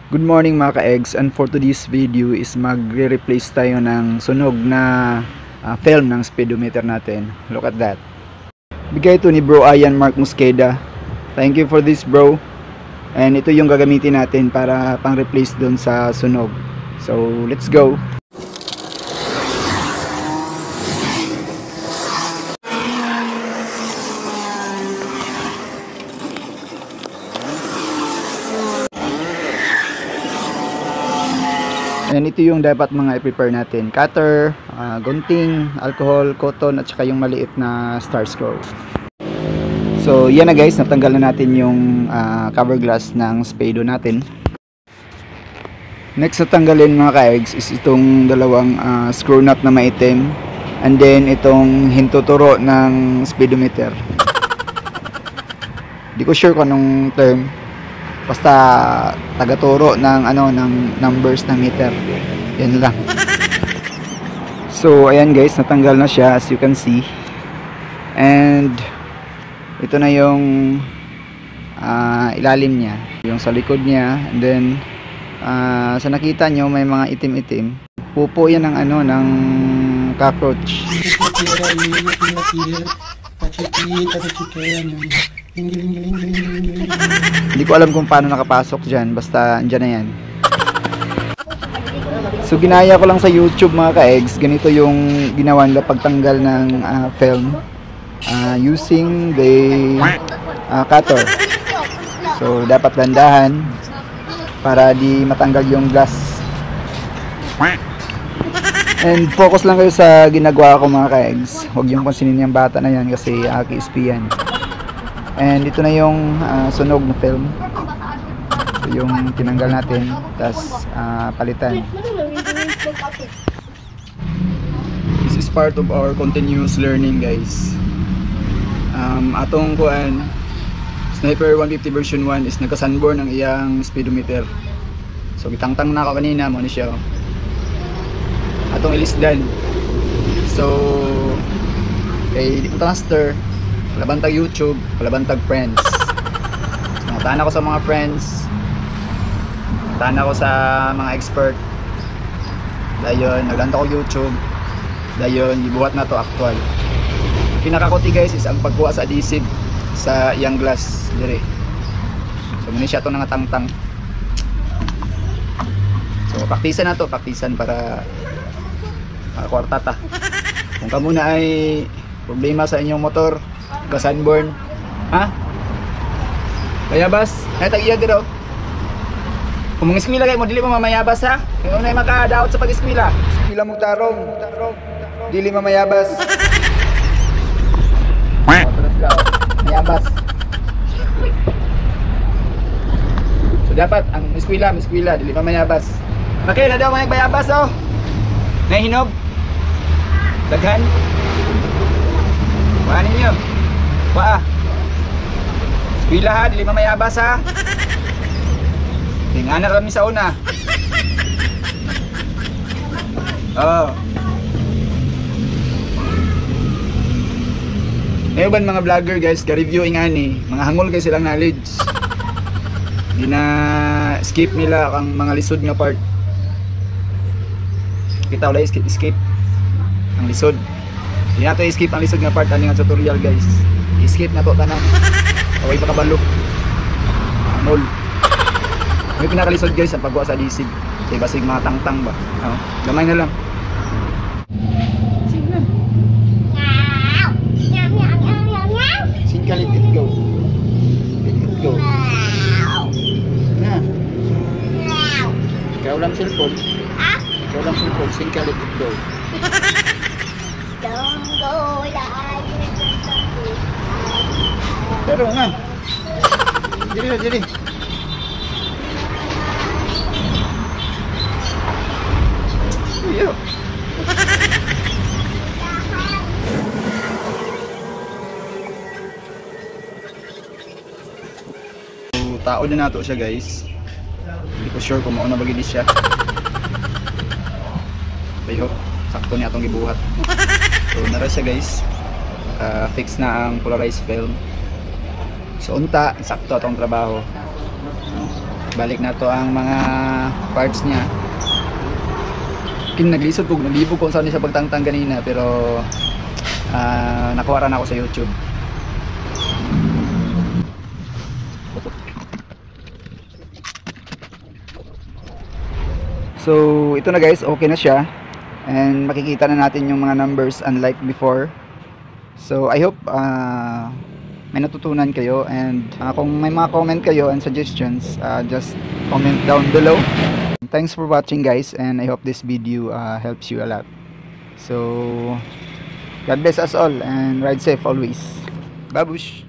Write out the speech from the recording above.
Good morning mga ka-eggs, and for today's video is magre-replace tayo ng sunog na film ng speedometer natin. Look at that. Bigay ito ni Bro Ian Mark Mosqueda. Thank you for this, bro. And ito yung gagamitin natin para pang-replace dun sa sunog. So let's go. And ito yung dapat mga i-prepare natin. Cutter, gunting, alcohol, cotton, at saka yung maliit na star screw. So yan na guys, natanggal na natin yung cover glass ng speedo natin. Next na tanggalin mga ka-eggs is itong dalawang screw nut na maitim. And then itong hintuturo ng speedometer. Di ko sure kung anong term. Basta tagaturo ng ng numbers ng meter. Yan lang. So ayan guys, natanggal na siya as you can see. And ito na yung ilalim niya, yung sa likod niya. And then sa nakita nyo may mga itim-itim. Pupo yan ng ng cockroach. Hindi ko alam kung paano nakapasok dyan, basta andyan na yan. So ginaya ko lang sa YouTube mga ka-eggs. Ganito yung ginawa nila pagtanggal ng film using the cutter. So dapat dandahan para di matanggal yung glass. And focus lang kayo sa ginagawa ko mga ka-eggs. Huwag yung pansinin yung bata na yan kasi aki-ispi yan. And ito na yung sunog na film. So, yung tinanggal natin, tas palitan. This is part of our continuous learning guys. Atong kuan Sniper 150 version 1 is nagka-sunburn ang iyang speedometer. So gitangtang na ako kanina mo ni siya. Atong ilisdan. So di ko master. Palabantag YouTube, palabantag friends. So, nataan ako sa mga friends. Nataan ako sa mga expert. Dayon, naglanta ko YouTube. Dayon, ibuhat na to actual. Pinakakuti guys is ang pagkuha sa adhesive sa iyang glass dire. So muna siya to nga tangtang. So praktisan na to, praktisan para kwarta ta. Kung kamo na ay problema sa inyong motor, ka sunburn, ha? Mayabas, ay tag-iya dito. Kung mga eskwela kayo mo, dili mo mamayabas ha? Kaya na makadaot sa pag-eskwela. Eskwela mo tarong, dili mamayabas. Mayabas. So dapat ang eskwela, dili mamayabas. Okay, na daw mga bayabas oh. Nahinog. Daghan. Wala ninyo. Wah. Eskwela ha, dili mamayabas ha. Tingana kami sa una. Oh. Ngayon ba mga vlogger guys, ka-reviewing ani, mga hangol kayo silang knowledge. Di na skip nila ang mga lisod nga part. Kita wala skip ang lisod. Di na to skip ang lisod nga part ani nga tutorial guys. I-skip na to tanan. Away pa kabalo. Nol. May pinakalisod guys ang pagkuha sa adhesive. Kasi basig mga tangtang ba. Gamay na lang. Let it go. Let it go. Na. Ikaw lang cellphone. Ikaw lang cellphone. Singka, let it go. Don't go pero nga. Dili na, dili. Iyo. Tao din nato siya guys. Hindi ko sure kung mauna bagay siya. Bayho, sakto niya atong gibuhat. So nara siya guys. Fix na ang polarized film. So unta, sakto atong trabaho. balik na to ang mga parts niya. Naglisod ko, nalibog kung saan niya sa pagtangtang kanina, pero nakuha rin ako sa YouTube. So ito na guys, okay na siya, and makikita na natin yung mga numbers unlike before. So I hope may natutunan kayo, and kung may mga comment kayo and suggestions, just comment down below. Thanks for watching guys, and I hope this video helps you a lot. So God bless us all, and ride safe always. Babush!